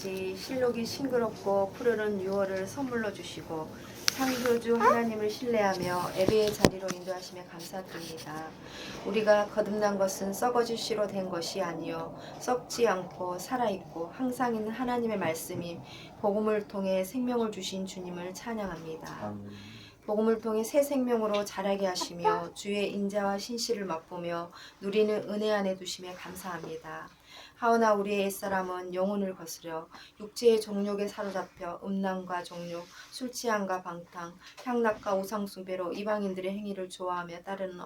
같이 실록이 싱그럽고 푸르른 유월을 선물로 주시고 창조주 하나님을 신뢰하며 예배의 자리로 인도하심에 감사드립니다. 우리가 거듭난 것은 썩어질 씨로 된 것이 아니요 썩지 않고 살아있고 항상 있는 하나님의 말씀이 복음을 통해 생명을 주신 주님을 찬양합니다. 복음을 통해 새 생명으로 자라게 하시며 주의 인자와 신실을 맛보며 누리는 은혜 안에 두심에 감사합니다. 하오나 우리의 옛사람은 영혼을 거스려 육체의 종욕에 사로잡혀 음란과 종욕, 술취함과 방탕, 향락과 우상숭배로 이방인들의 행위를 좋아하며 따르는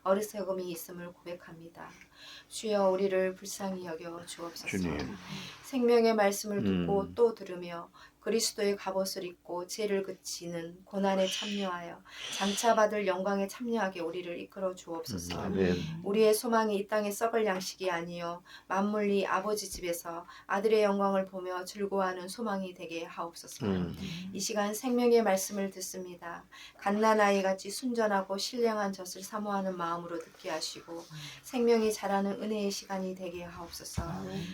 어리석음이 있음을 고백합니다. 주여 우리를 불쌍히 여겨 주옵소서. 주님. 생명의 말씀을 듣고 또 들으며 그리스도의 갑옷을 입고 죄를 그치는 고난에 참여하여 장차 받을 영광에 참여하게 우리를 이끌어 주옵소서. 우리의 소망이 이 땅에 썩을 양식이 아니요 만물이 아버지 집에서 아들의 영광을 보며 즐거워하는 소망이 되게 하옵소서. 이 시간 생명의 말씀을 듣습니다. 갓난아이같이 순전하고 신령한 젖을 사모하는 마음으로 듣게 하시고 생명이 자라는 은혜의 시간이 되게 하옵소서.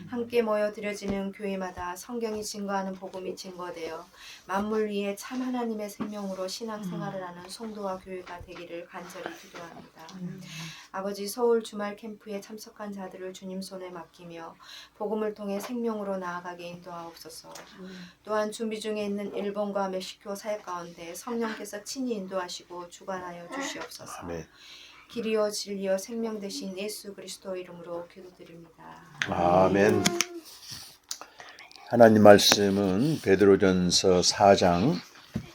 함께 모여 드려지는 교회마다 성경이 증거하는 복음이 증거되어 만물 위에 참 하나님의 생명으로 신앙생활을 하는 성도와 교회가 되기를 간절히 기도합니다. 아버지 서울 주말 캠프에 참석한 자들을 주님 손에 맡기며 복음을 통해 생명으로 나아가게 인도하옵소서. 또한 준비 중에 있는 일본과 멕시코 사역 가운데 성령께서 친히 인도하시고 주관하여 주시옵소서. 아멘. 길이요 진리요 생명 되신 예수 그리스도 이름으로 기도드립니다. 아멘. 하나님 말씀은 베드로전서 4장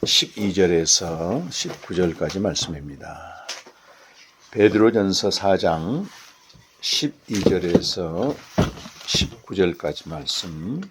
12절에서 19절까지 말씀입니다. 베드로전서 4장 12절에서 19절까지 말씀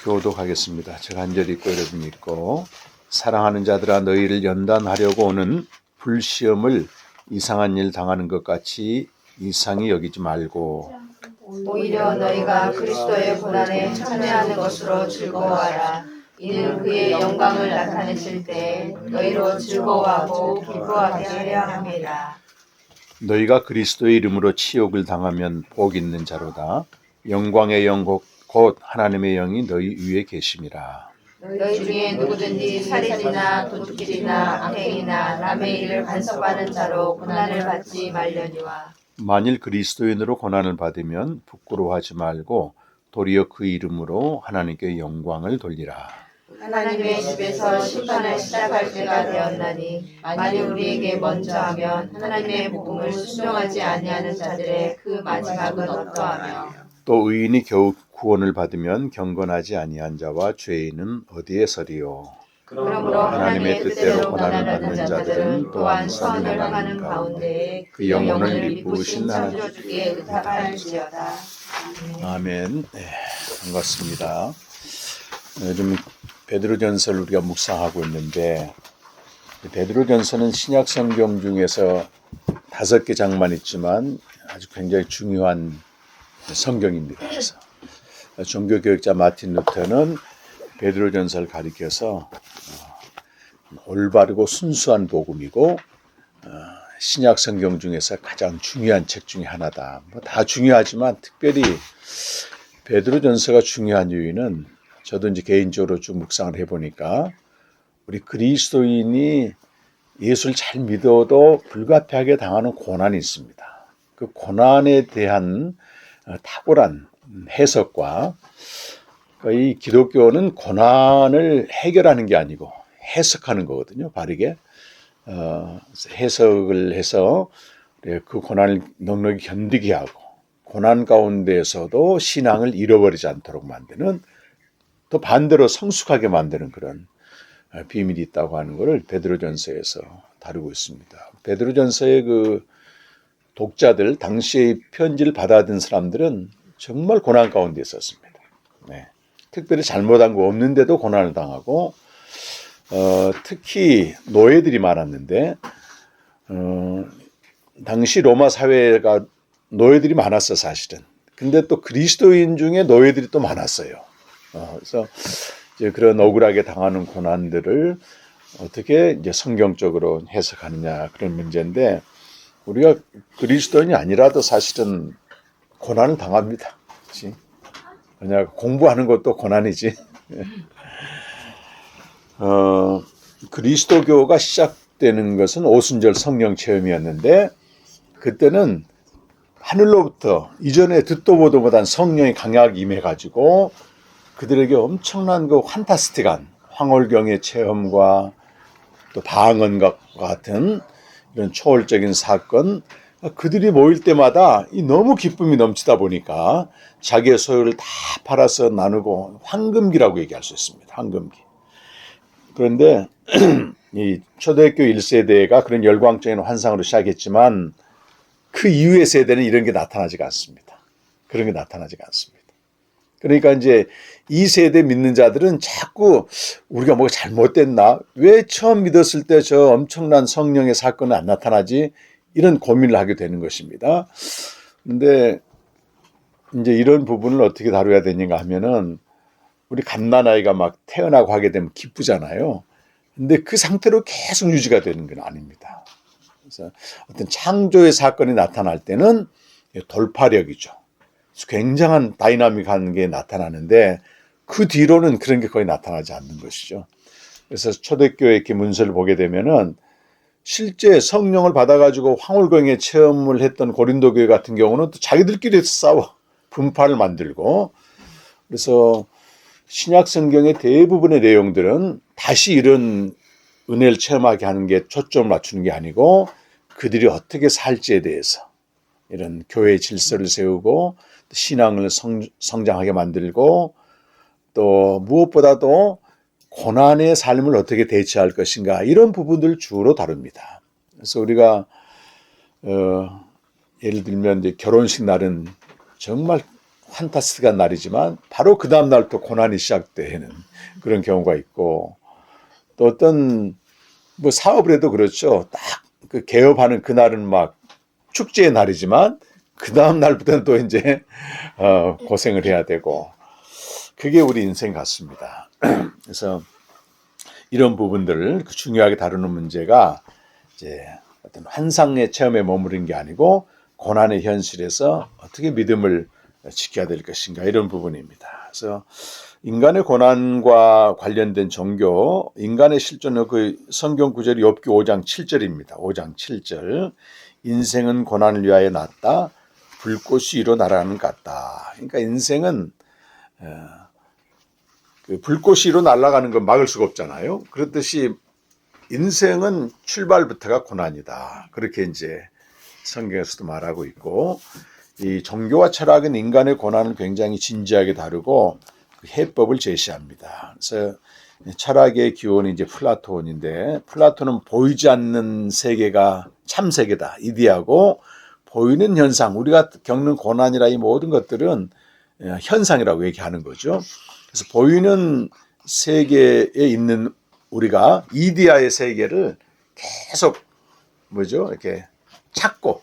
교독하겠습니다. 제가 한절 읽고 여러분 읽고 사랑하는 자들아 너희를 연단하려고 오는 불시험을 이상한 일 당하는 것 같이 이상히 여기지 말고 오히려 너희가 그리스도의 고난에 참여하는 것으로 즐거워하라. 이는 그의 영광을 나타내실 때 너희로 즐거워하고 기뻐하게 하려 함이라. 너희가 그리스도의 이름으로 치욕을 당하면 복 있는 자로다. 영광의 영 곧 하나님의 영이 너희 위에 계심이라. 너희 중에 누구든지 살인이나 도둑질이나 악행이나 남의 일을 간섭하는 자로 고난을 받지 말려니와 만일 그리스도인으로 고난을 받으면 부끄러워하지 말고 도리어 그 이름으로 하나님께 영광을 돌리라. 하나님의 집에서 심판을 시작할 때가 되었나니 만일 우리에게 먼저 하면 하나님의 복음을 순종하지 아니하는 자들의 그 마지막은 어떠하며 또 의인이 겨우 구원을 받으면 경건하지 아니한 자와 죄인은 어디에 서리요. 그러므로 하나님의 뜻대로 고난을 받는 자들은 또한 선을 행하는 가운데 그 영혼을 미쁘신 창조주께 의탁할지어다. 아멘. 네, 반갑습니다. 요즘 베드로전서를 우리가 묵상하고 있는데 베드로전서는 신약 성경 중에서 5개 장만 있지만 아주 굉장히 중요한 성경입니다. 그래서 종교교육자 마틴 루터는 베드로전서를 가리켜서 올바르고 순수한 복음이고 신약 성경 중에서 가장 중요한 책 중에 하나다. 뭐 다 중요하지만 특별히 베드로전서가 중요한 이유는 저도 이제 개인적으로 쭉 묵상을 해보니까 우리 그리스도인이 예수를 잘 믿어도 불가피하게 당하는 고난이 있습니다. 그 고난에 대한 탁월한 해석과 이 기독교는 고난을 해결하는 게 아니고 해석하는 거거든요. 바르게 해석을 해서 그 고난을 넉넉히 견디게 하고 고난 가운데에서도 신앙을 잃어버리지 않도록 만드는 또 반대로 성숙하게 만드는 그런 비밀이 있다고 하는 것을 베드로전서에서 다루고 있습니다. 베드로전서의 그 독자들, 당시의 편지를 받아든 사람들은 정말 고난 가운데 있었습니다. 네. 특별히 잘못한 거 없는데도 고난을 당하고 특히 노예들이 많았는데 당시 로마 사회가 노예들이 많았어 사실은. 근데 또 그리스도인 중에 노예들이 또 많았어요. 그래서 이제 그런 억울하게 당하는 고난들을 어떻게 이제 성경적으로 해석하느냐 그런 문제인데 우리가 그리스도인이 아니라도 사실은 고난을 당합니다. 그렇지? 왜냐 공부하는 것도 고난이지. 그리스도교가 시작되는 것은 오순절 성령 체험이었는데 그때는 하늘로부터 이전에 듣도 보도 못한 성령이 강하게 임해가지고 그들에게 엄청난 그 판타스틱한 황홀경의 체험과 또 방언과 같은 이런 초월적인 사건, 그들이 모일 때마다 이 너무 기쁨이 넘치다 보니까 자기의 소유를 다 팔아서 나누고 황금기라고 얘기할 수 있습니다. 황금기. 그런데 이 초대교회 1세대가 그런 열광적인 환상으로 시작했지만 그 이후의 세대는 이런 게 나타나지가 않습니다. 그런 게 나타나지가 않습니다. 그러니까 이제 이 세대 믿는 자들은 자꾸 우리가 뭐가 잘못됐나? 왜 처음 믿었을 때 저 엄청난 성령의 사건은 안 나타나지? 이런 고민을 하게 되는 것입니다. 근데 이제 이런 부분을 어떻게 다뤄야 되는가 하면은 우리 갓난아이가 막 태어나고 하게 되면 기쁘잖아요. 근데 그 상태로 계속 유지가 되는 건 아닙니다. 그래서 어떤 창조의 사건이 나타날 때는 돌파력이죠. 굉장한 다이나믹한 게 나타나는데 그 뒤로는 그런 게 거의 나타나지 않는 것이죠. 그래서 초대교회 이렇게 문서를 보게 되면은 실제 성령을 받아가지고 황홀경의 체험을 했던 고린도 교회 같은 경우는 또 자기들끼리 싸워 분파를 만들고, 그래서 신약 성경의 대부분의 내용들은 다시 이런 은혜를 체험하게 하는 게 초점을 맞추는 게 아니고 그들이 어떻게 살지에 대해서 이런 교회의 질서를 세우고 신앙을 성장하게 만들고 또 무엇보다도 고난의 삶을 어떻게 대처할 것인가 이런 부분들을 주로 다룹니다. 그래서 우리가 예를 들면 이제 결혼식 날은 정말 판타스틱한 날이지만 바로 그 다음 날 또 고난이 시작되는 그런 경우가 있고, 또 어떤 뭐 사업을 해도 그렇죠. 딱 그 개업하는 그날은 막 축제의 날이지만 그 다음 날부터는 또 이제 고생을 해야 되고, 그게 우리 인생 같습니다. 그래서 이런 부분들을 중요하게 다루는 문제가 이제 어떤 환상의 체험에 머무른 게 아니고 고난의 현실에서 어떻게 믿음을 지켜야 될 것인가 이런 부분입니다. 그래서 인간의 고난과 관련된 종교, 인간의 실존의 그 성경 구절이 욥기 5장 7절입니다. 5장 7절. 인생은 고난을 위하여 났다. 불꽃이 위로 날아가는 것 같다. 그러니까 인생은 그 불꽃이 위로 날아가는 건 막을 수가 없잖아요. 그렇듯이 인생은 출발부터가 고난이다. 그렇게 이제 성경에서도 말하고 있고, 이 종교와 철학은 인간의 고난을 굉장히 진지하게 다루고 그 해법을 제시합니다. 그래서 철학의 기원이 이제 플라톤인데, 플라톤은 보이지 않는 세계가 참 세계다 이디하고, 보이는 현상, 우리가 겪는 고난이라 이 모든 것들은 현상이라고 얘기하는 거죠. 그래서 보이는 세계에 있는 우리가 이디아의 세계를 계속 이렇게 찾고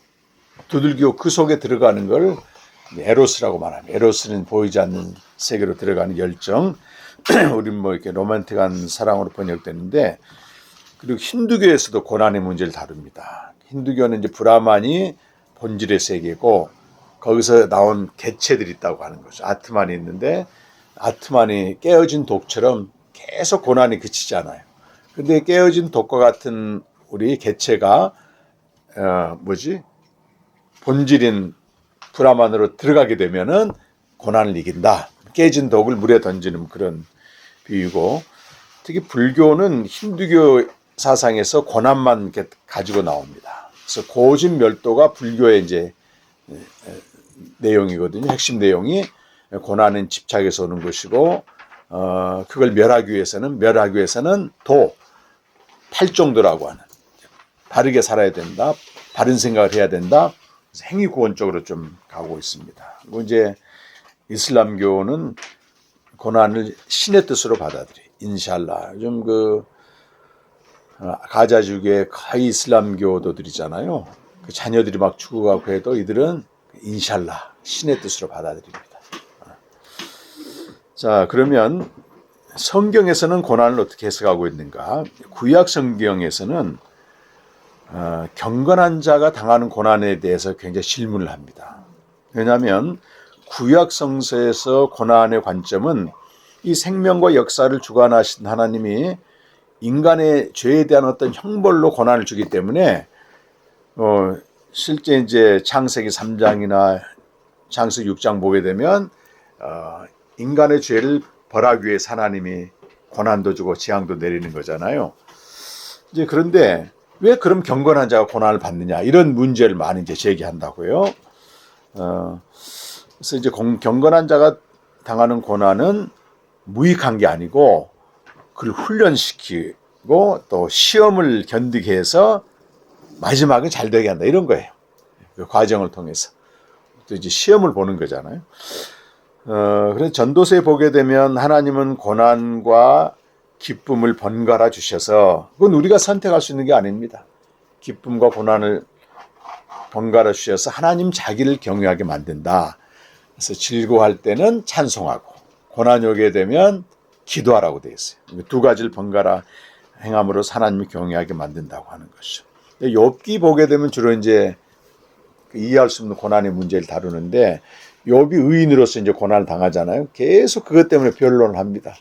두들기고 그 속에 들어가는 걸 에로스라고 말합니다. 에로스는 보이지 않는 세계로 들어가는 열정. 우리는 뭐 이렇게 로맨틱한 사랑으로 번역되는데, 그리고 힌두교에서도 고난의 문제를 다룹니다. 힌두교는 이제 브라만이 본질의 세계고 거기서 나온 개체들이 있다고 하는 거죠. 아트만이 있는데 아트만이 깨어진 독처럼 계속 고난이 그치지 않아요. 근데 깨어진 독과 같은 우리 개체가 본질인 브라만으로 들어가게 되면은 고난을 이긴다. 깨진 독을 물에 던지는 그런 비유고, 특히 불교는 힌두교 사상에서 고난만 이렇게 가지고 나옵니다. 그래서 고진멸도가 불교의 이제 내용이거든요. 핵심 내용이 고난은 집착에서 오는 것이고, 그걸 멸하기 위해서는 팔정도라고 하는, 바르게 살아야 된다, 바른 생각을 해야 된다. 행위 구원 쪽으로 좀 가고 있습니다. 그리고 이제 이슬람교는 고난을 신의 뜻으로 받아들여. 인샬라. 요즘 가자지구의 거의 이슬람교도들이잖아요. 그 자녀들이 막 죽어가고 해도 이들은 인샬라, 신의 뜻으로 받아들입니다. 자, 그러면 성경에서는 고난을 어떻게 해석하고 있는가? 구약 성경에서는 경건한 자가 당하는 고난에 대해서 굉장히 질문을 합니다. 왜냐하면 구약 성서에서 고난의 관점은 이 생명과 역사를 주관하신 하나님이 인간의 죄에 대한 어떤 형벌로 고난을 주기 때문에 실제 이제 창세기 3장이나 창세기 6장 보게 되면 인간의 죄를 벌하기 위해서 하나님이 고난도 주고 재앙도 내리는 거잖아요. 이제 그런데 왜 그럼 경건한 자가 고난을 받느냐 이런 문제를 많이 이제 제기한다고요. 그래서 이제 경건한 자가 당하는 고난은 무익한 게 아니고 그를 훈련시키고 또 시험을 견디게 해서 마지막에 잘 되게 한다 이런 거예요. 그 과정을 통해서 또 이제 시험을 보는 거잖아요. 그래서 전도서에 보게 되면 하나님은 고난과 기쁨을 번갈아 주셔서 그건 우리가 선택할 수 있는 게 아닙니다. 기쁨과 고난을 번갈아 주셔서 하나님 자기를 경외하게 만든다. 그래서 즐거워할 때는 찬송하고 고난이 오게 되면 기도하라고 되어 있어요. 두 가지를 번갈아 행함으로 하나님을 경외하게 만든다고 하는 것이죠. 욥기 보게 되면 주로 이제 이해할 수 없는 고난의 문제를 다루는데 욥이 의인으로서 이제 고난을 당하잖아요. 계속 그것 때문에 변론을 합니다.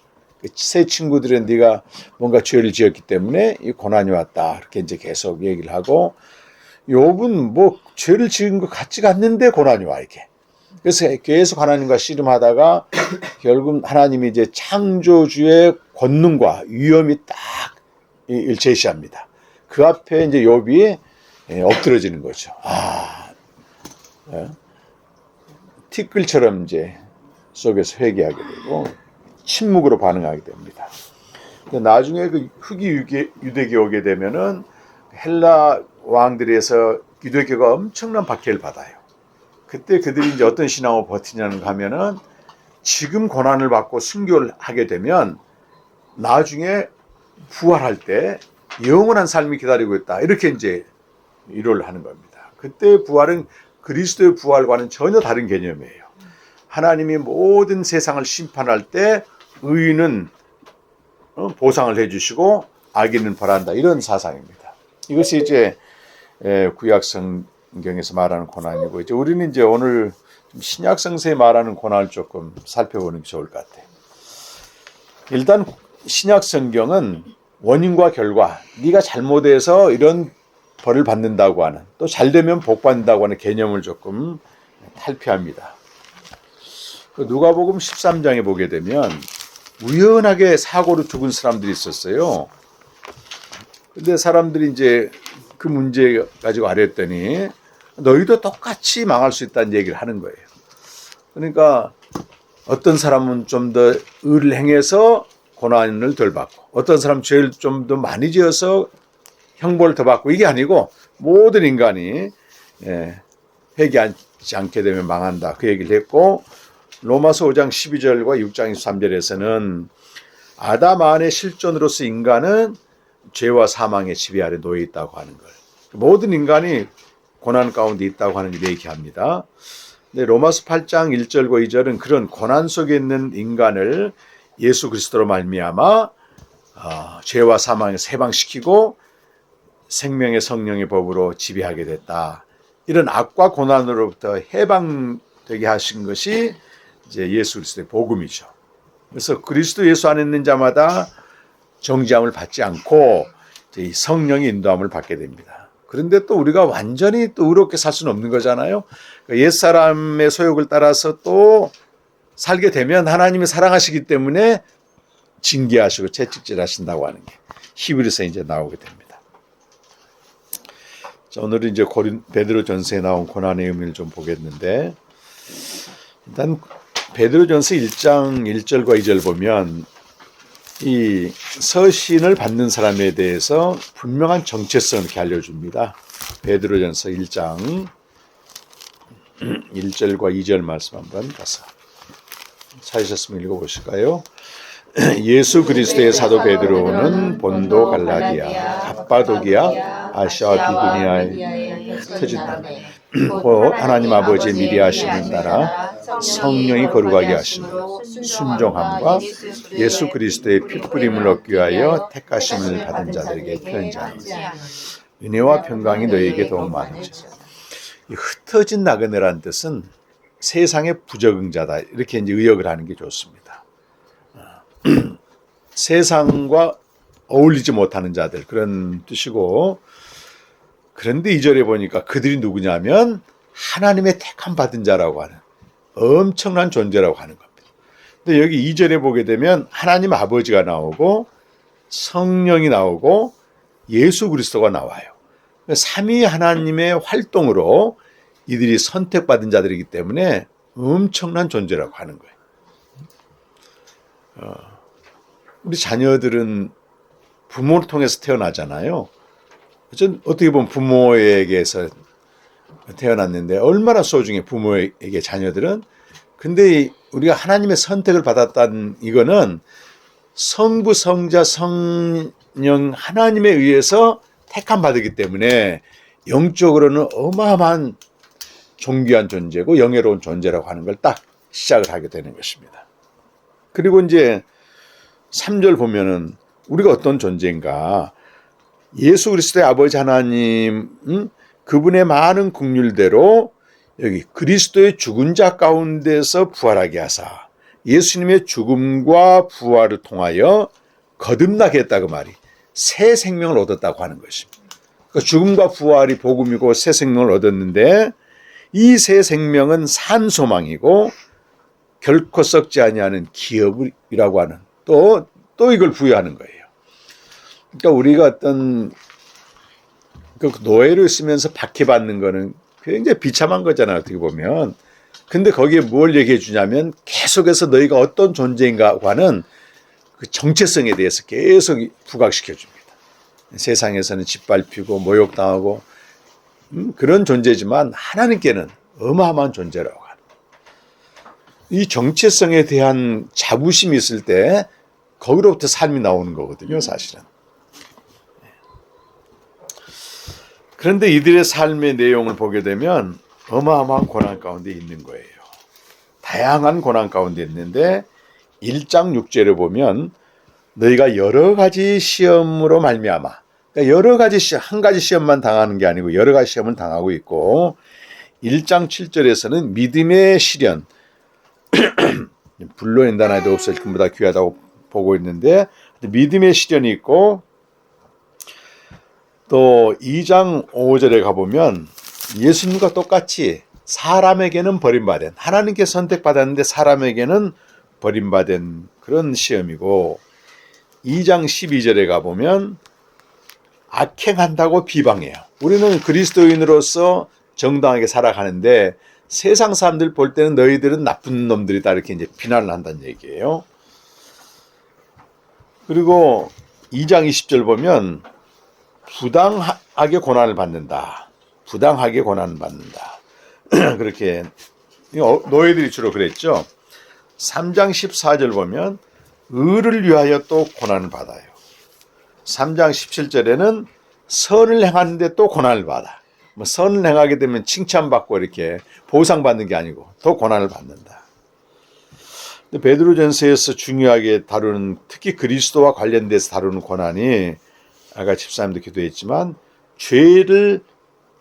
새 친구들은 네가 뭔가 죄를 지었기 때문에 이 고난이 왔다. 이렇게 이제 계속 얘기를 하고 욥은 뭐 죄를 지은 것 같지가 않는데 고난이 와 이게. 그래서 계속 하나님과 씨름하다가 결국 하나님이 이제 창조주의 권능과 위엄이 딱 제시합니다. 그 앞에 이제 욥이 엎드러지는 거죠. 티끌처럼 이제 속에서 회개하게 되고 침묵으로 반응하게 됩니다. 나중에 그 후기 유대교 오게 되면은 헬라 왕들에서 유대교가 엄청난 박해를 받아요. 그때 그들이 이제 어떤 신앙으로 버티냐는 하면은 지금 고난을 받고 순교를 하게 되면 나중에 부활할 때 영원한 삶이 기다리고 있다. 이렇게 이제 위로를 하는 겁니다. 그때 부활은 그리스도의 부활과는 전혀 다른 개념이에요. 하나님이 모든 세상을 심판할 때 의인은 보상을 해주시고 악인은 벌한다. 이런 사상입니다. 이것이 이제 구약 성경에서 말하는 고난이고 이제 우리는 이제 오늘 신약 성서에 말하는 고난을 조금 살펴보는 게 좋을 것 같아요. 일단 신약 성경은 원인과 결과, 네가 잘못해서 이런 벌을 받는다고 하는, 또 잘되면 복 받는다고 하는 개념을 조금 탈피합니다. 누가복음 13장에 보게 되면 우연하게 사고로 죽은 사람들이 있었어요. 근데 사람들이 이제 그 문제 가지고 아랬더니 너희도 똑같이 망할 수 있다는 얘기를 하는 거예요. 그러니까 어떤 사람은 좀 더 의를 행해서 고난을 덜 받고 어떤 사람은 죄를 좀 더 많이 지어서 형벌을 더 받고 이게 아니고 모든 인간이 회개하지 않게 되면 망한다. 그 얘기를 했고 로마서 5장 12절과 6장 23절에서는 아담 안의 실존으로서 인간은 죄와 사망의 지배 아래 놓여 있다고 하는 걸. 모든 인간이 고난 가운데 있다고 하는 걸 얘기합니다. 근데 로마서 8장 1절과 2절은 그런 고난 속에 있는 인간을 예수 그리스도로 말미암아 죄와 사망에서 해방시키고 생명의 성령의 법으로 지배하게 됐다. 이런 악과 고난으로부터 해방되게 하신 것이 이제 예수 그리스도의 복음이죠. 그래서 그리스도 예수 안에 있는 자마다 정죄함을 받지 않고 이제 성령의 인도함을 받게 됩니다. 그런데 또 우리가 완전히 또 의롭게 살 수는 없는 거잖아요. 옛사람의 소욕을 따라서 또 살게 되면 하나님이 사랑하시기 때문에 징계하시고 채찍질하신다고 하는 게 히브리서에 이제 나오게 됩니다. 자, 오늘은 이제 베드로전서에 나온 고난의 의미를 좀 보겠는데 일단 베드로전서 1장 1절과 2절 보면 이 서신을 받는 사람에 대해서 분명한 정체성을 이렇게 알려줍니다. 베드로전서 1장 1절과 2절 말씀 한번 봐서 찾으셨으면 읽어보실까요? 예수 그리스도의 사도 베드로는 본도 갈라디아, 갑바도기아, 아시아와 비두니아에 터진다. 곧 하나님 아버지의 미리 하심을 따라 성령이 거룩하게 하심으로 순종함과 예수 그리스도의 핏뿌림을 얻기 위하여 택하심을 받은 자들에게 편지하노니 은혜와 평강이 너희에게 더욱 많으리라. 이 흩어진 나그네라는 뜻은 세상의 부적응자다. 이렇게 이제 의역을 하는 게 좋습니다. 세상과 어울리지 못하는 자들 그런 뜻이고, 그런데 2절에 보니까 그들이 누구냐면 하나님의 택함 받은 자라고 하는 엄청난 존재라고 하는 겁니다. 근데 여기 2절에 보게 되면 하나님 아버지가 나오고 성령이 나오고 예수 그리스도가 나와요. 삼위 하나님의 활동으로 이들이 선택받은 자들이기 때문에 엄청난 존재라고 하는 거예요. 우리 자녀들은 부모를 통해서 태어나잖아요. 어떻게 보면 부모에게서 태어났는데 얼마나 소중해, 부모에게 자녀들은. 근데 우리가 하나님의 선택을 받았다는 이거는 성부, 성자, 성령 하나님에 의해서 택함 받았기 때문에 영적으로는 어마어마한 존귀한 존재고 영예로운 존재라고 하는 걸 딱 시작을 하게 되는 것입니다. 그리고 이제 3절 보면은 우리가 어떤 존재인가, 예수 그리스도의 아버지 하나님, 그분의 많은 긍휼대로 여기 그리스도의 죽은 자 가운데서 부활하게 하사 예수님의 죽음과 부활을 통하여 거듭나게 했다고 말이 새 생명을 얻었다고 하는 것입니다. 그러니까 죽음과 부활이 복음이고 새 생명을 얻었는데 이 새 생명은 산 소망이고 결코 썩지 아니하는 기업이라고 하는 또 이걸 부여하는 거예요. 그러니까 우리가 어떤 그 노예를 쓰면서 박해받는 거는 굉장히 비참한 거잖아요, 어떻게 보면. 근데 거기에 뭘 얘기해 주냐면 계속해서 너희가 어떤 존재인가 하는 그 정체성에 대해서 계속 부각시켜 줍니다. 세상에서는 짓밟히고 모욕당하고 그런 존재지만 하나님께는 어마어마한 존재라고 하는. 이 정체성에 대한 자부심이 있을 때 거기로부터 삶이 나오는 거거든요, 사실은. 그런데 이들의 삶의 내용을 보게 되면 어마어마한 고난 가운데 있는 거예요. 다양한 고난 가운데 있는데 1장 6절에 보면 너희가 여러 가지 시험으로 말미암아, 그러니까 여러 가지 시험, 한 가지 시험만 당하는 게 아니고 여러 가지 시험을 당하고 있고, 1장 7절에서는 믿음의 시련, 불로인단 아이도 없을 것보다 귀하다고 보고 있는데 믿음의 시련이 있고, 또 2장 5절에 가보면 예수님과 똑같이 사람에게는 버림받은, 하나님께 선택받았는데 사람에게는 버림받은 그런 시험이고, 2장 12절에 가보면 악행한다고 비방해요. 우리는 그리스도인으로서 정당하게 살아가는데 세상 사람들 볼 때는 너희들은 나쁜 놈들이다 이렇게 이제 비난을 한다는 얘기예요. 그리고 2장 20절 보면 부당하게 고난을 받는다. 부당하게 고난을 받는다. 그렇게 노예들이 주로 그랬죠. 3장 14절 보면 의를 위하여 또 고난을 받아요. 3장 17절에는 선을 행하는데 또 고난을 받아. 뭐 선을 행하게 되면 칭찬받고 이렇게 보상받는 게 아니고 또 고난을 받는다. 근데 베드로전서에서 중요하게 다루는, 특히 그리스도와 관련돼서 다루는 고난이 아까 집사님도 기도했지만 죄를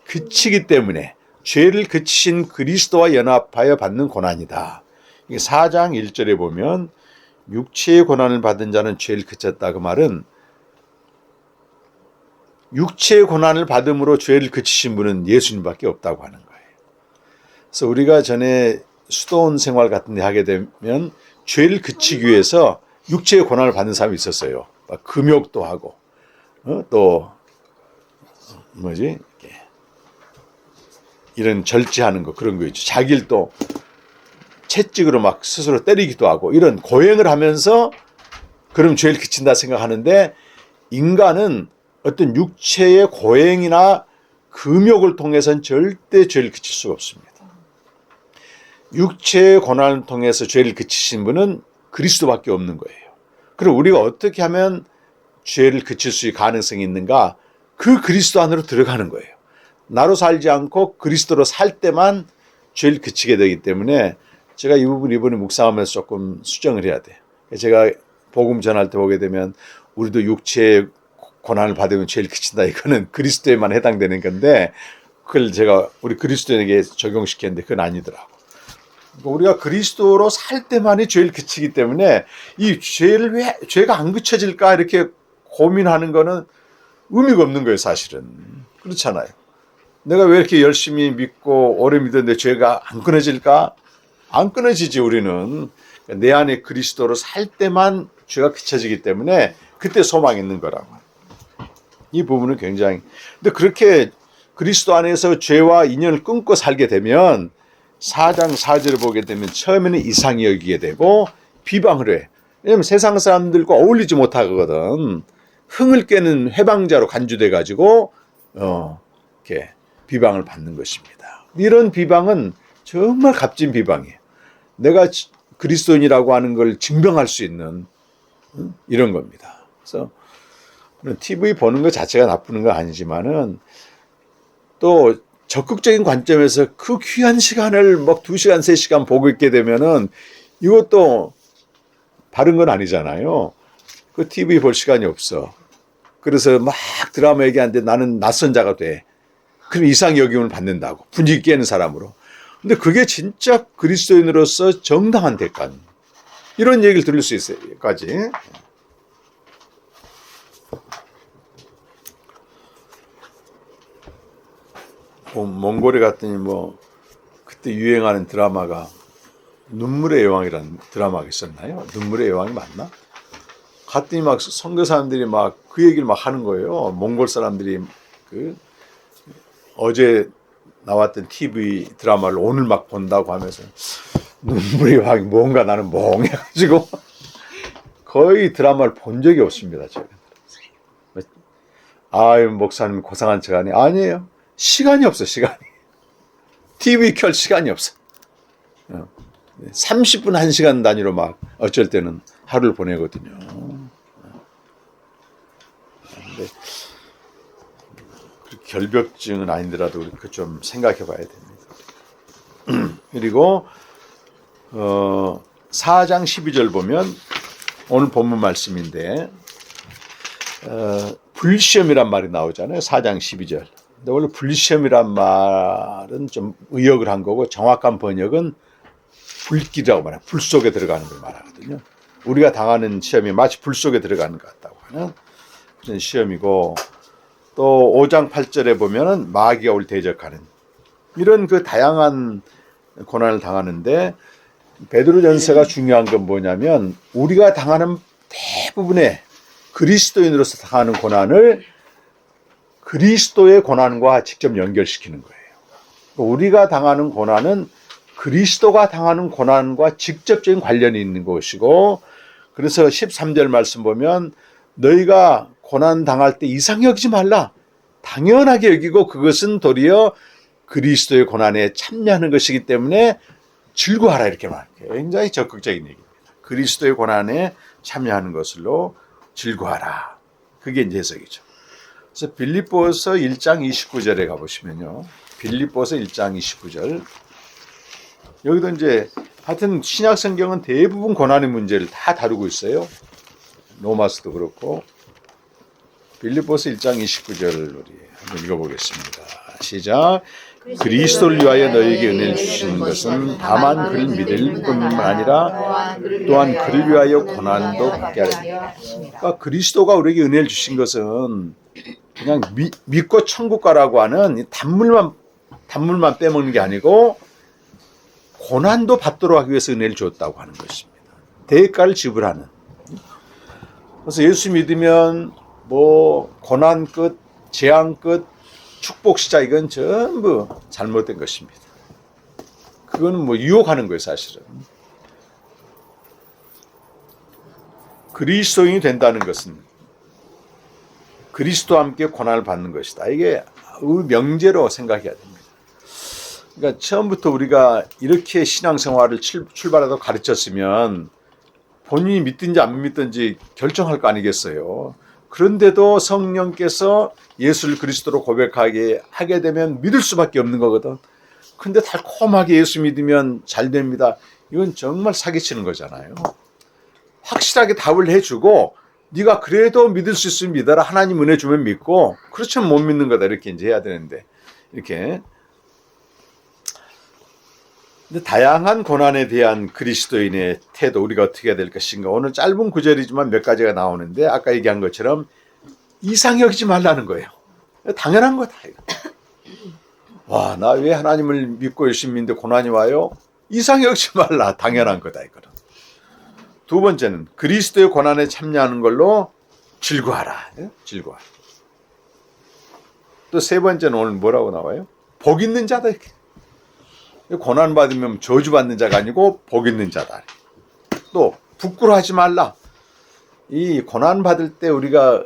그치기 때문에 죄를 그치신 그리스도와 연합하여 받는 고난이다. 이게 4장 1절에 보면 육체의 고난을 받은 자는 죄를 그쳤다. 그 말은 육체의 고난을 받음으로 죄를 그치신 분은 예수님밖에 없다고 하는 거예요. 그래서 우리가 전에 수도원 생활 같은 데 하게 되면 죄를 그치기 위해서 육체의 고난을 받는 사람이 있었어요. 막 금욕도 하고 또 뭐지? 이런 절제하는 거, 그런 거 있죠. 자기를 또 채찍으로 막 스스로 때리기도 하고 이런 고행을 하면서 그럼 죄를 그친다 생각하는데, 인간은 어떤 육체의 고행이나 금욕을 통해서는 절대 죄를 그칠 수가 없습니다. 육체의 고난을 통해서 죄를 그치신 분은 그리스도밖에 없는 거예요. 그럼 우리가 어떻게 하면 죄를 그칠 수 있는 가능성이 있는가? 그 그리스도 안으로 들어가는 거예요. 나로 살지 않고 그리스도로 살 때만 죄를 그치게 되기 때문에 제가 이 부분 이번에 묵상하면서 조금 수정을 해야 돼요. 제가 복음 전할 때 보게 되면 우리도 육체의 고난을 받으면 죄를 그친다, 이거는 그리스도에만 해당되는 건데 그걸 제가 우리 그리스도인에게 적용시켰는데 그건 아니더라고. 우리가 그리스도로 살 때만이 죄를 그치기 때문에 이 죄를 왜 죄가 안 그쳐질까 이렇게 고민하는 거는 의미가 없는 거예요, 사실은. 그렇잖아요. 내가 왜 이렇게 열심히 믿고 오래 믿었는데 죄가 안 끊어질까? 안 끊어지지, 우리는. 내 안에 그리스도로 살 때만 죄가 그쳐지기 때문에 그때 소망이 있는 거라고. 이 부분은 굉장히. 근데 그렇게 그리스도 안에서 죄와 인연을 끊고 살게 되면 4장 4절을 보게 되면 처음에는 이상히 여기게 되고 비방을 해. 왜냐면 세상 사람들과 어울리지 못하거든. 흥을 깨는 해방자로 간주돼 가지고 이렇게 비방을 받는 것입니다. 이런 비방은 정말 값진 비방이에요. 내가 그리스도인이라고 하는 걸 증명할 수 있는 이런 겁니다. 그래서 TV 보는 것 자체가 나쁘는 건 아니지만은 또 적극적인 관점에서 그 귀한 시간을 막 2시간, 3시간 보고 있게 되면은 이것도 바른 건 아니잖아요. 그 TV 볼 시간이 없어. 그래서 막 드라마 얘기하는데 나는 낯선 자가 돼. 그럼 이상 여김을 받는다고. 분위기 깨는 사람으로. 근데 그게 진짜 그리스도인으로서 정당한 대가. 이런 얘기를 들을 수 있어요까지. 몽골에 갔더니 그때 유행하는 드라마가 눈물의 여왕이라는 드라마가 있었나요? 눈물의 여왕이 맞나? 갔더니 막 선교사람들이 막 그 얘기를 막 하는 거예요. 몽골 사람들이 어제 나왔던 TV 드라마를 오늘 막 본다고 하면서 눈물의 여왕이 뭔가 나는 멍해가지고 거의 드라마를 본 적이 없습니다. 제가. 아유, 목사님 고상한 척 하니. 아니에요. 시간이 없어, 시간이. TV 켤 시간이 없어. 30분, 1시간 단위로 막 어쩔 때는 하루를 보내거든요. 근데 결벽증은 아니더라도 우리 좀 생각해 봐야 됩니다. 그리고 4장 12절 보면 오늘 본문 말씀인데 불시험이란 말이 나오잖아요. 4장 12절. 근데 원래 불시험이란 말은 좀 의역을 한 거고 정확한 번역은 불길이라고 말해요. 불 속에 들어가는 걸 말하거든요. 우리가 당하는 시험이 마치 불 속에 들어가는 것 같다고 하는 그런 시험이고 또 5장 8절에 보면은 마귀가 우리 대적하는 이런 그 다양한 고난을 당하는데 베드로전서가 중요한 건 뭐냐면 우리가 당하는 대부분의 그리스도인으로서 당하는 고난을 그리스도의 고난과 직접 연결시키는 거예요. 우리가 당하는 고난은 그리스도가 당하는 고난과 직접적인 관련이 있는 것이고 그래서 13절 말씀 보면 너희가 고난 당할 때 이상히 여기지 말라. 당연하게 여기고 그것은 도리어 그리스도의 고난에 참여하는 것이기 때문에 즐거워하라 이렇게 말해요. 굉장히 적극적인 얘기입니다. 그리스도의 고난에 참여하는 것으로 즐거워하라. 그게 이제 해석이죠. 그래서 빌립보서 1장 29절에 가보시면요. 빌립보서 1장 29절. 여기도 이제 하여튼 신약 성경은 대부분 고난의 문제를 다 다루고 있어요. 로마서도 그렇고. 빌립보서 1장 29절을 우리 한번 읽어보겠습니다. 시작. 그리스도를 위하여 너희에게 은혜를 주시는 것은 다만 그를 믿을 뿐만 아니라 또한 그를 위하여 고난도 받게 하리라. 그러니까 그리스도가 우리에게 은혜를 주신 것은 그냥 믿고 천국 가라고 하는 단물만 빼먹는 게 아니고 고난도 받도록 하기 위해서 은혜를 줬다고 하는 것입니다. 대가를 지불하는. 그래서 예수 믿으면 고난 끝, 재앙 끝, 축복 시작 이건 전부 잘못된 것입니다. 그거는 유혹하는 거예요, 사실은. 그리스도인이 된다는 것은 그리스도와 함께 고난을 받는 것이다. 이게 명제로 생각해야 됩니다. 그러니까 처음부터 우리가 이렇게 신앙생활을 출발해서 가르쳤으면 본인이 믿든지 안 믿든지 결정할 거 아니겠어요. 그런데도 성령께서 예수를 그리스도로 고백하게 하게 되면 믿을 수밖에 없는 거거든. 근데 달콤하게 예수 믿으면 잘 됩니다. 이건 정말 사기치는 거잖아요. 확실하게 답을 해주고 네가 그래도 믿을 수 있으면 믿어라. 하나님 은혜 주면 믿고 그렇지만 못 믿는 거다. 이렇게 이제 해야 되는데 이렇게 근데 다양한 고난에 대한 그리스도인의 태도, 우리가 어떻게 해야 될 것인가. 오늘 짧은 구절이지만 몇 가지가 나오는데 아까 얘기한 것처럼 이상 여기지 말라는 거예요. 당연한 거다. 이거. 와, 나 왜 하나님을 믿고 열심히 믿는데 고난이 와요? 이상 여기지 말라. 당연한 거다. 이거는. 두 번째는 그리스도의 고난에 참여하는 걸로 즐거워하라. 즐거워하라. 또 세 번째는 오늘 뭐라고 나와요? 복 있는 자다. 이렇게. 고난 받으면 저주받는 자가 아니고 복 있는 자다. 또 부끄러워하지 말라. 이 고난 받을 때 우리가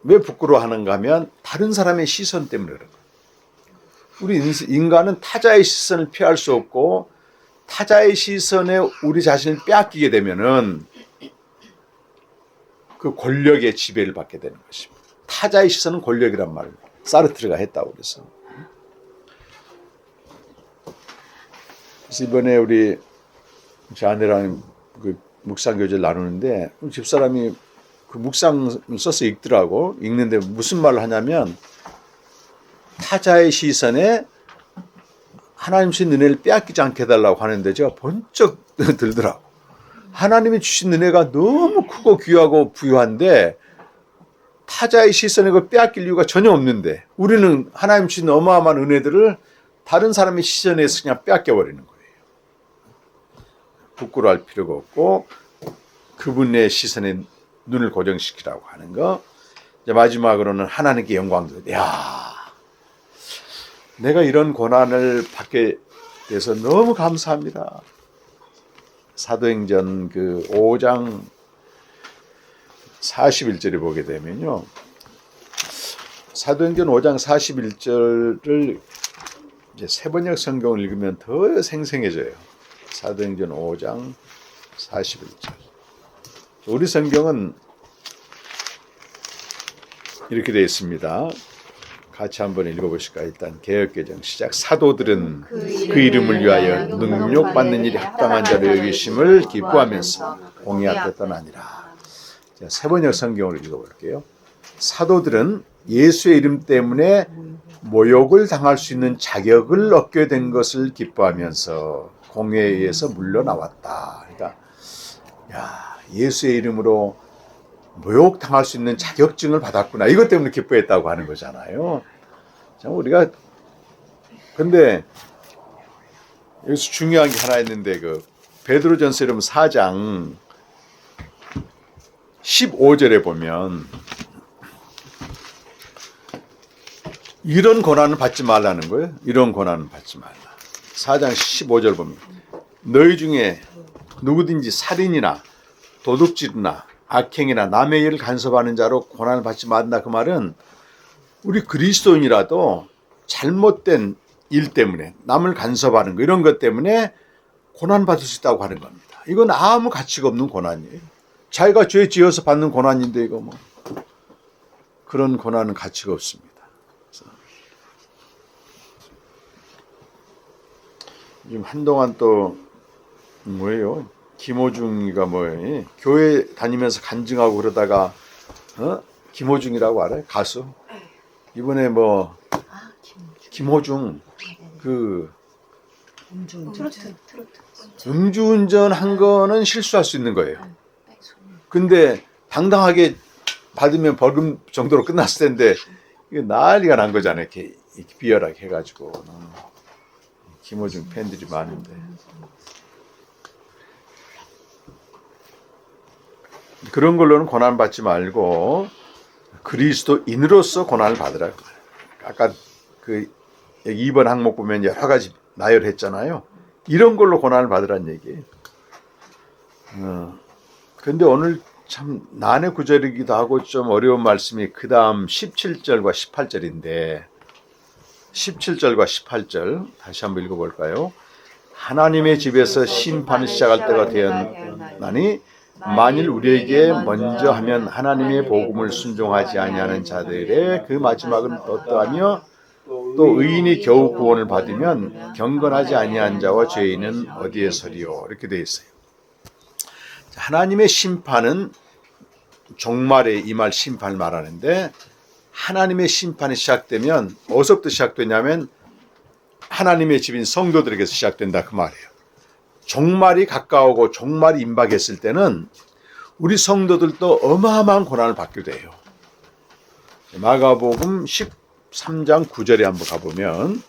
왜 부끄러워하는가 하면 다른 사람의 시선 때문에 그런 거예요. 우리 인간은 타자의 시선을 피할 수 없고 타자의 시선에 우리 자신을 빼앗기게 되면은 그 권력의 지배를 받게 되는 것입니다. 타자의 시선은 권력이란 말을 사르트르가 했다고 그래서. 그래서 이번에 우리 제 아내랑 그 묵상 교제를 나누는데 집사람이 그 묵상을 써서 읽더라고. 읽는데 무슨 말을 하냐면 타자의 시선에 하나님 주신 은혜를 빼앗기지 않게 해달라고 하는데 제가 번쩍 들더라고. 하나님이 주신 은혜가 너무 크고 귀하고 부유한데 타자의 시선에 그걸 빼앗길 이유가 전혀 없는데 우리는 하나님 주신 어마어마한 은혜들을 다른 사람의 시선에서 그냥 빼앗겨버리는 거예요. 부끄러워할 필요가 없고 그분의 시선에 눈을 고정시키라고 하는 거. 이제 마지막으로는 하나님께 영광 돌려. 야, 내가 이런 고난을 받게 돼서 너무 감사합니다. 사도행전 그 5장 41절에 보게 되면요. 사도행전 5장 41절을 이제 세번역 성경을 읽으면 더 생생해져요. 사도행전 5장 41절. 우리 성경은 이렇게 되어 있습니다. 같이 한번 읽어보실까요? 일단 개역개정 시작. 사도들은 그 이름을 위하여 능력받는 일이 합당한 자로 여기심을 기뻐하면서 공의 앞에 떠나니라. 세번역 성경을 읽어볼게요. 사도들은 예수의 이름 때문에 모욕을 당할 수 있는 자격을 얻게 된 것을 기뻐하면서 공회에 의해서 물러나왔다. 그러니까 야, 예수의 이름으로 모욕 당할 수 있는 자격증을 받았구나. 이것 때문에 기뻐했다고 하는 거잖아요. 참 우리가 근데 여기서 중요한 게 하나 있는데 그 베드로전서 이름 4장 15절에 보면 이런 고난을 받지 말라는 거예요. 이런 고난을 받지 말라. 4장 15절 보면 너희 중에 누구든지 살인이나 도둑질이나 악행이나 남의 일을 간섭하는 자로 고난을 받지 말라. 그 말은 우리 그리스도인이라도 잘못된 일 때문에 남을 간섭하는 거 이런 것 때문에 고난받을 수 있다고 하는 겁니다. 이건 아무 가치가 없는 고난이에요. 자기가 죄 지어서 받는 고난인데 이거 뭐 그런 고난은 가치가 없습니다. 지금 한동안 또 뭐예요? 김호중이가 뭐예요? 교회 다니면서 간증하고 그러다가 김호중이라고 알아요? 가수. 이번에 뭐 김호중 그 음주운전 한 거는 실수할 수 있는 거예요. 근데 당당하게 받으면 벌금 정도로 끝났을 텐데 이게 난리가 난 거잖아요. 이렇게 비열하게 해가지고. 김호중 팬들이 많은데. 그런 걸로는 고난 받지 말고 그리스도인으로서 고난을 받으라. 아까 그 2번 항목 보면 여러 가지 나열했잖아요. 이런 걸로 고난을 받으란 얘기예요. 그런데 오늘 참 난해 구절이기도 하고 좀 어려운 말씀이 그 다음 17절과 18절인데 17절과 18절 다시 한번 읽어볼까요? 하나님의 집에서 심판을 시작할 때가 되었나니 만일 우리에게 먼저 하면 하나님의 복음을 순종하지 아니하는 자들의 그 마지막은 어떠하며 또 의인이 겨우 구원을 받으면 경건하지 아니한 자와 죄인은 어디에 서리요? 이렇게 되어 있어요. 하나님의 심판은 종말에 임할 심판을 말하는데 하나님의 심판이 시작되면 어디서부터 시작되냐면 하나님의 집인 성도들에게서 시작된다 그 말이에요. 종말이 가까우고 종말이 임박했을 때는 우리 성도들도 어마어마한 고난을 받게 돼요. 마가복음 13장 9절에 한번 가보면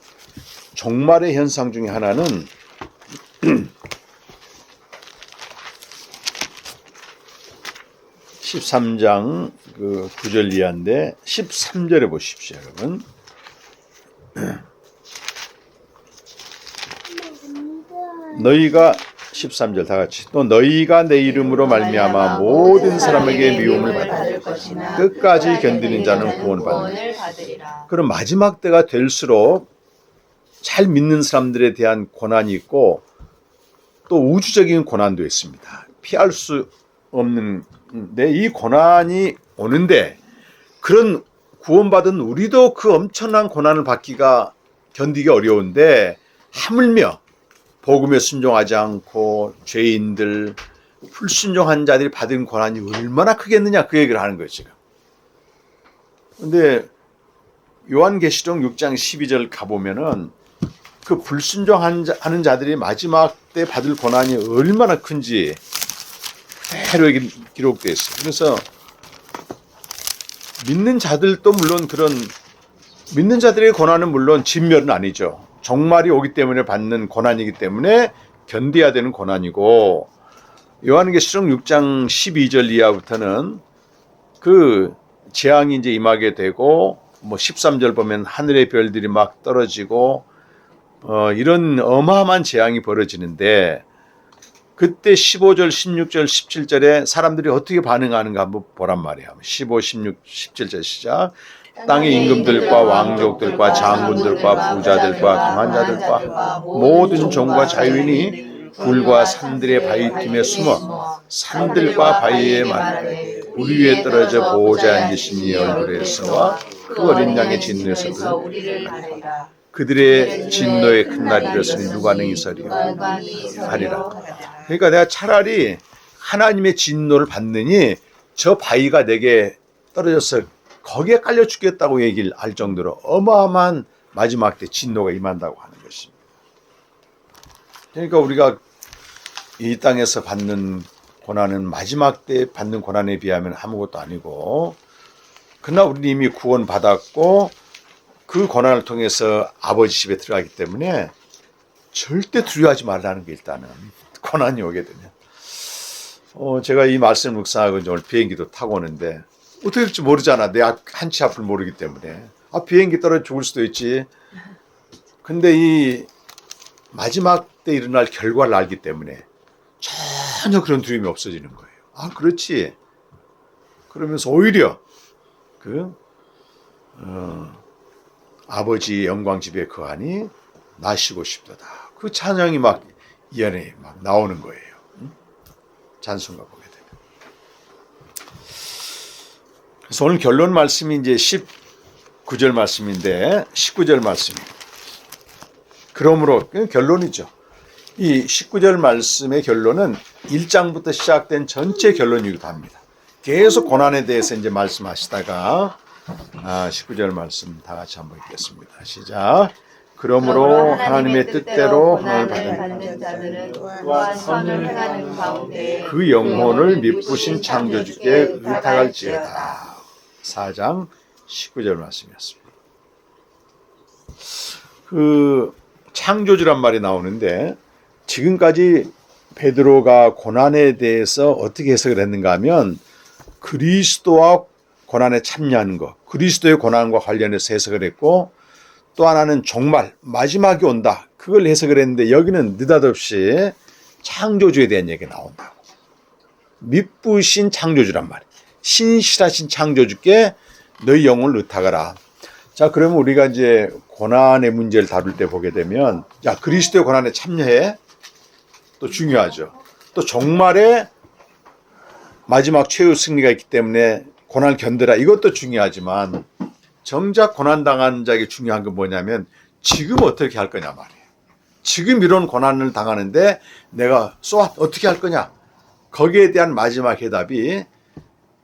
종말의 현상 중에 하나는 13장 그 9절 이하인데 13절에 보십시오, 여러분. 너희가 13절 다 같이 또 너희가 내 이름으로 말미암아 모든 사람에게 미움을 받을 것이나 끝까지 견디는 자는 구원받으리라. 그럼 마지막 때가 될수록 잘 믿는 사람들에 대한 고난이 있고 또 우주적인 고난도 있습니다. 피할 수 없는데 이 고난이 오는데 그런 구원받은 우리도 그 엄청난 고난을 받기가 견디기 어려운데 하물며 복음에 순종하지 않고 죄인들, 불순종한 자들이 받은 고난이 얼마나 크겠느냐 그 얘기를 하는 거예요 지금. 그런데 요한계시록 6장 12절 가보면은 그 불순종하는 자들이 마지막 때 받을 고난이 얼마나 큰지 그대로 기록되어 있어요. 그래서 믿는 자들도 물론 그런 믿는 자들의 고난은 물론 진멸은 아니죠. 종말이 오기 때문에 받는 고난이기 때문에 견뎌야 되는 고난이고 요한계시록 6장 12절 이하부터는 그 재앙이 이제 임하게 되고 뭐 13절 보면 하늘의 별들이 막 떨어지고 이런 어마어마한 재앙이 벌어지는데 그때 15절, 16절, 17절에 사람들이 어떻게 반응하는가 한번 보란 말이에요. 15, 16, 17절 시작. 땅의 임금들과 왕족들과 장군들과 부자들과 강한 자들과 모든 종과 자유인이 굴과 산들의 바위 틈에 숨어 산들과 바위에 말하되 우리 위에 떨어져 보호자에 앉으신 이 얼굴에서와 그 어린 양의 진노에서 그들의 진노의 큰 날이 이르렀으니 누가 능히 서리요 하리라. 그러니까 내가 차라리 하나님의 진노를 받느니 저 바위가 내게 떨어져서 거기에 깔려 죽겠다고 얘기를 할 정도로 어마어마한 마지막 때 진노가 임한다고 하는 것입니다. 그러니까 우리가 이 땅에서 받는 고난은 마지막 때 받는 고난에 비하면 아무것도 아니고 그러나 우리는 이미 구원받았고 그 고난을 통해서 아버지 집에 들어가기 때문에 절대 두려워하지 말라는 게 일단은 고난이 오게 되면 제가 이 말씀을 묵상하고 오늘 비행기도 타고 오는데 어떻게 될지 모르잖아. 내 한치 앞을 모르기 때문에. 비행기 떨어져 죽을 수도 있지. 근데 이 마지막 때 일어날 결과를 알기 때문에 전혀 그런 두려움이 없어지는 거예요. 그렇지. 그러면서 오히려 아버지 영광 집에 거하니 나 쉬고 싶도다. 그 찬양이 막 이 안에 막 나오는 거예요. 찬송가 보게 되면. 그래서 오늘 결론 말씀이 이제 19절 말씀인데 19절 말씀입니다. 그러므로 결론이죠. 이 19절 말씀의 결론은 1장부터 시작된 전체 결론이기도 합니다. 계속 고난에 대해서 이제 말씀하시다가 19절 말씀 다 같이 한번 읽겠습니다. 시작. 그러므로 하나님의 뜻대로 고난을 받는 자들은 또한 선을 행하는 가운데 그 영혼을 미쁘신 창조주께 의탁할지어다. 4장 19절 말씀이었습니다. 그 창조주란 말이 나오는데 지금까지 베드로가 고난에 대해서 어떻게 해석을 했는가 하면 그리스도와 고난에 참여하는 것, 그리스도의 고난과 관련해서 해석을 했고 또 하나는 종말, 마지막이 온다. 그걸 해석을 했는데 여기는 느닷없이 창조주에 대한 얘기가 나온다고. 미쁘신 창조주란 말이에요. 신실하신 창조주께 너희 영혼을 의탁하라. 자, 그러면 우리가 이제 고난의 문제를 다룰 때 보게 되면 그리스도의 고난에 참여해. 또 중요하죠. 또 종말에 마지막 최후 승리가 있기 때문에 고난을 견뎌라. 이것도 중요하지만 정작 고난당한 자에게 중요한 건 뭐냐면 지금 어떻게 할 거냐 말이에요. 지금 이런 고난을 당하는데 내가 어떻게 할 거냐. 거기에 대한 마지막 해답이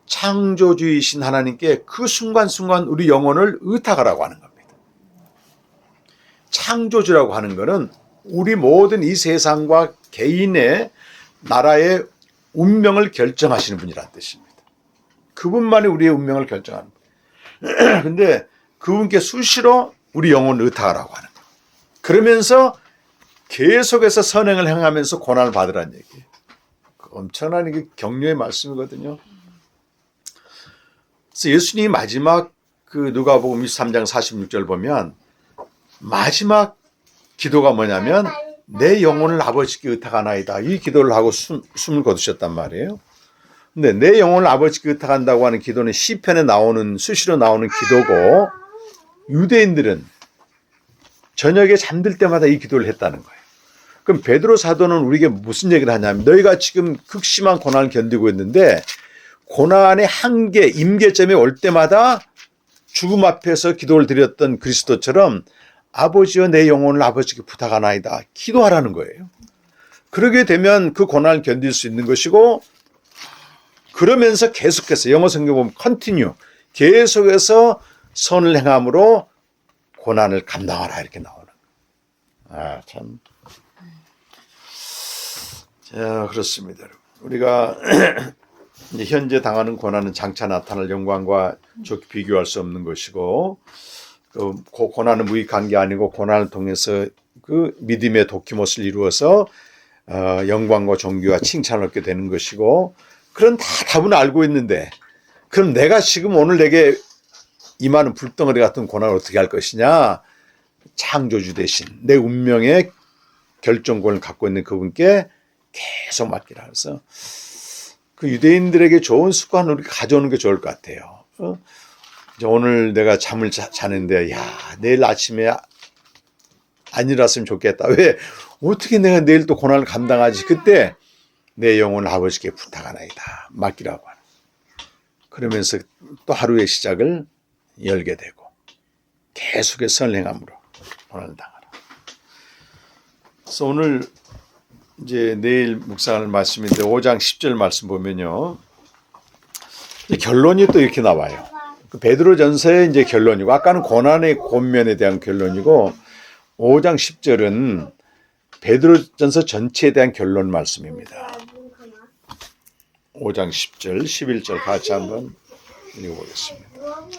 창조주이신 하나님께 그 순간순간 우리 영혼을 의탁하라고 하는 겁니다. 창조주라고 하는 것은 우리 모든 이 세상과 개인의 나라의 운명을 결정하시는 분이라는 뜻입니다. 그분만이 우리의 운명을 결정하는 분. 근데 그분께 수시로 우리 영혼을 의탁하라고 하는 거예요. 그러면서 계속해서 선행을 행하면서 고난을 받으라는 얘기예요. 엄청난 이게 격려의 말씀이거든요. 그래서 예수님이 마지막 그 누가복음 23장 46절 보면 마지막 기도가 뭐냐면 내 영혼을 아버지께 의탁하나이다. 이 기도를 하고 숨을 거두셨단 말이에요. 근데 내 영혼을 아버지께 의탁한다고 하는 기도는 시편에 나오는 수시로 나오는 기도고 유대인들은 저녁에 잠들 때마다 이 기도를 했다는 거예요. 그럼 베드로 사도는 우리에게 무슨 얘기를 하냐면 너희가 지금 극심한 고난을 견디고 있는데 고난의 한계, 임계점이 올 때마다 죽음 앞에서 기도를 드렸던 그리스도처럼 아버지여 내 영혼을 아버지께 부탁하나이다. 기도하라는 거예요. 그러게 되면 그 고난을 견딜 수 있는 것이고 그러면서 계속해서 영어 성경 보면 continue 계속해서 선을 행함으로 고난을 감당하라 이렇게 나오는 거예요. 참. 자, 그렇습니다. 우리가 이제 현재 당하는 고난은 장차 나타날 영광과 좋게 비교할 수 없는 것이고 그 고난은 무익한 게 아니고 고난을 통해서 그 믿음의 도키못을 이루어서 영광과 존귀와 칭찬을 얻게 되는 것이고 그런 다 답은 알고 있는데 그럼 내가 지금 오늘 내게 임하는 불덩어리 같은 고난을 어떻게 할 것이냐? 창조주 대신 내 운명의 결정권을 갖고 있는 그분께 계속 맡기라. 그래서 그 유대인들에게 좋은 습관을 우리가 가져오는 게 좋을 것 같아요. 이제 오늘 내가 잠을 자는데 야 내일 아침에 안 일어났으면 좋겠다. 왜? 어떻게 내가 내일 또 고난을 감당하지? 그때 내 영혼을 아버지께 부탁하나이다. 맡기라고 하는. 그러면서 또 하루의 시작을 열게 되고 계속해서 선행함으로 고난을 당하라. 그래서 오늘 이제 내일 묵상할 말씀인데 5장 10절 말씀 보면요. 결론이 또 이렇게 나와요. 베드로전서의 이제 결론이고 아까는 고난의 권면에 대한 결론이고 5장 10절은 베드로전서 전체에 대한 결론 말씀입니다. 5장 10절, 11절 같이 한번 읽어보겠습니다.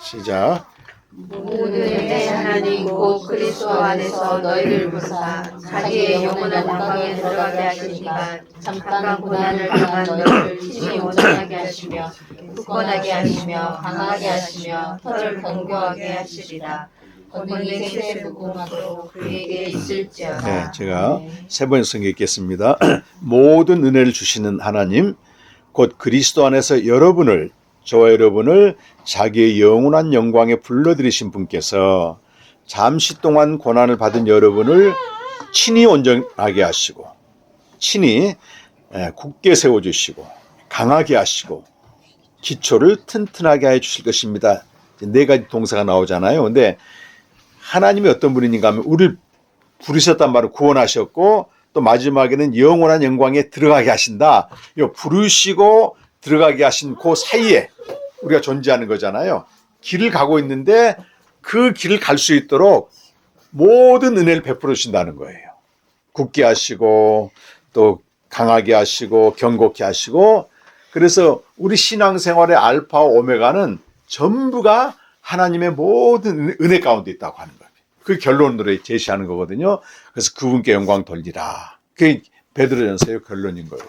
시작. 모든 의 하나님 곧 그리스도 안에서 너희를 부르사 자기의 영원한 영광에 들어가게 하시니까 잠깐 고난을 당한 너희를 친히 온전하게 하시며 굳건하게 하시며 강하게 하시며 혀를 견고하게 하시리라. 권능의 셋에 무궁하도록 그에게 있을지어다. 네, 제가 세 번 성경 읽겠습니다. 모든 은혜를 주시는 하나님 곧 그리스도 안에서 여러분을 저와 여러분을 자기의 영원한 영광에 불러들이신 분께서 잠시 동안 고난을 받은 여러분을 친히 온전하게 하시고 친히 굳게 세워주시고 강하게 하시고 기초를 튼튼하게 해주실 것입니다. 네 가지 동사가 나오잖아요. 근데 하나님이 어떤 분인가 하면 우리를 부르셨단 말을 구원하셨고 또 마지막에는 영원한 영광에 들어가게 하신다. 이 부르시고 들어가게 하신 그 사이에 우리가 존재하는 거잖아요. 길을 가고 있는데 그 길을 갈 수 있도록 모든 은혜를 베풀어 주신다는 거예요. 굳게 하시고 또 강하게 하시고 견고케 하시고 그래서 우리 신앙생활의 알파와 오메가는 전부가 하나님의 모든 은혜 가운데 있다고 하는 거예요. 그 결론으로 제시하는 거거든요. 그래서 그분께 영광 돌리라. 그게 베드로전서의 결론인 거예요.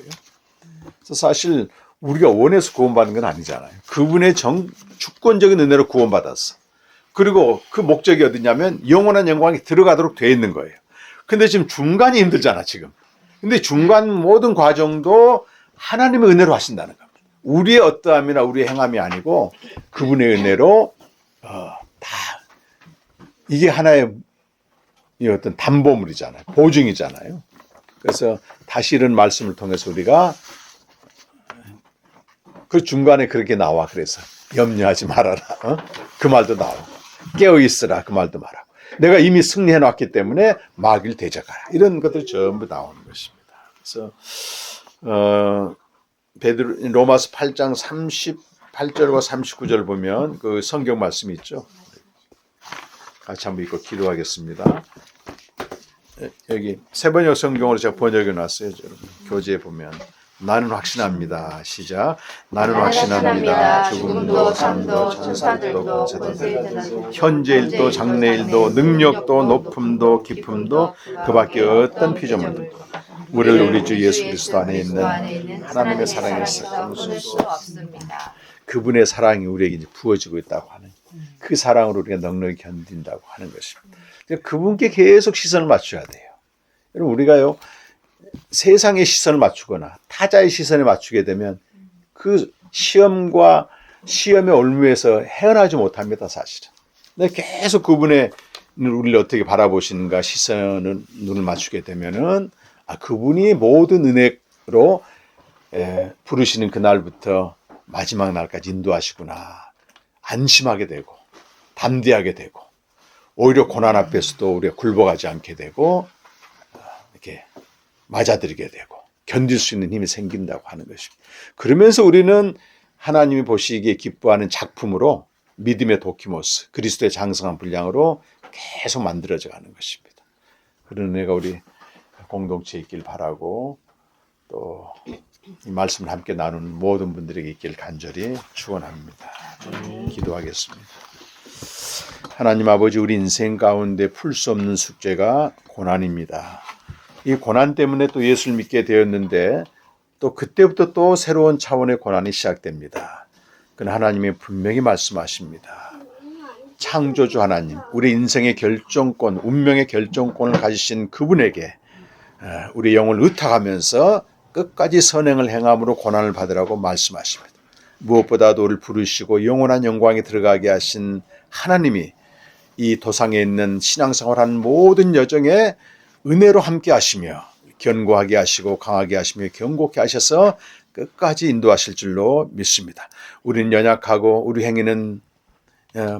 그래서 사실 우리가 원해서 구원받는 건 아니잖아요. 그분의 주권적인 은혜로 구원받았어. 그리고 그 목적이 어디냐면 영원한 영광에 들어가도록 되어 있는 거예요. 근데 지금 중간이 힘들잖아, 지금. 근데 중간 모든 과정도 하나님의 은혜로 하신다는 겁니다. 우리의 어떠함이나 우리의 행함이 아니고 그분의 은혜로 다 이게 하나의 어떤 담보물이잖아요. 보증이잖아요. 그래서 다시 이런 말씀을 통해서 우리가 그 중간에 그렇게 나와. 그래서 염려하지 말아라. 그 말도 나오고 깨어있으라. 그 말도 말하고 내가 이미 승리해놨기 때문에 마귀를 대적하라. 이런 것들이 전부 나오는 것입니다. 그래서 로마서 8장 38절과 39절 보면 그 성경 말씀이 있죠. 같이 한번 읽고 기도하겠습니다. 여기 세번역 성경으로 제가 번역해 놨어요. 여러분. 교재에 보면 나는 확신합니다. 시작. 나는 확신합니다. 죽음도 삶도 천사들도 권세들도 현재일도 장래일도 능력도 높음도 깊음도 그밖에 어떤 피조물도 우리를 우리 주 예수 그리스도 안에 있는 하나님의 사랑에서 끊을 수 없습니다. 그분의 사랑이 우리에게 이제 부어지고 있다고 하는 그 사랑으로 우리가 넉넉히 견딘다고 하는 것입니다. 그분께 계속 시선을 맞춰야 돼요. 여러분 우리가요 세상의 시선을 맞추거나 타자의 시선에 맞추게 되면 그 시험과 시험의 올무에서 헤어나지 못합니다. 사실은. 근데 계속 그분의 우리를 어떻게 바라보시는가 시선을 눈을 맞추게 되면은 그분이 모든 은혜로 부르시는 그날부터 마지막 날까지 인도하시구나 안심하게 되고 담대하게 되고 오히려 고난 앞에서도 우리가 굴복하지 않게 되고 이렇게 맞아들이게 되고 견딜 수 있는 힘이 생긴다고 하는 것입니다. 그러면서 우리는 하나님이 보시기에 기뻐하는 작품으로 믿음의 도키모스 그리스도의 장성한 분량으로 계속 만들어져 가는 것입니다. 그런 은혜가 우리 공동체에 있길 바라고 또 이 말씀을 함께 나누는 모든 분들에게 있길 간절히 축원합니다. 기도하겠습니다. 하나님 아버지 우리 인생 가운데 풀 수 없는 숙제가 고난입니다. 이 고난 때문에 또 예수를 믿게 되었는데 또 그때부터 또 새로운 차원의 고난이 시작됩니다. 그러나 하나님이 분명히 말씀하십니다. 창조주 하나님, 우리 인생의 결정권, 운명의 결정권을 가지신 그분에게 우리 영을 의탁하면서 끝까지 선행을 행함으로 고난을 받으라고 말씀하십니다. 무엇보다도 우리를 부르시고 영원한 영광에 들어가게 하신 하나님이 이 도상에 있는 신앙생활하는 모든 여정에 은혜로 함께 하시며 견고하게 하시고 강하게 하시며 견고케 하셔서 끝까지 인도하실 줄로 믿습니다. 우리는 연약하고 우리 행위는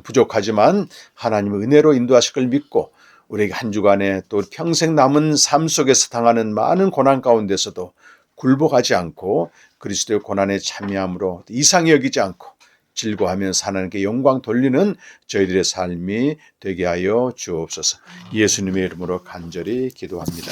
부족하지만 하나님의 은혜로 인도하실 걸 믿고 우리에게 한 주간에 또 평생 남은 삶 속에서 당하는 많은 고난 가운데서도 굴복하지 않고 그리스도의 고난에 참여함으로 이상히 여기지 않고 즐거워하면서 하나님께 영광 돌리는 저희들의 삶이 되게 하여 주옵소서. 예수님의 이름으로 간절히 기도합니다.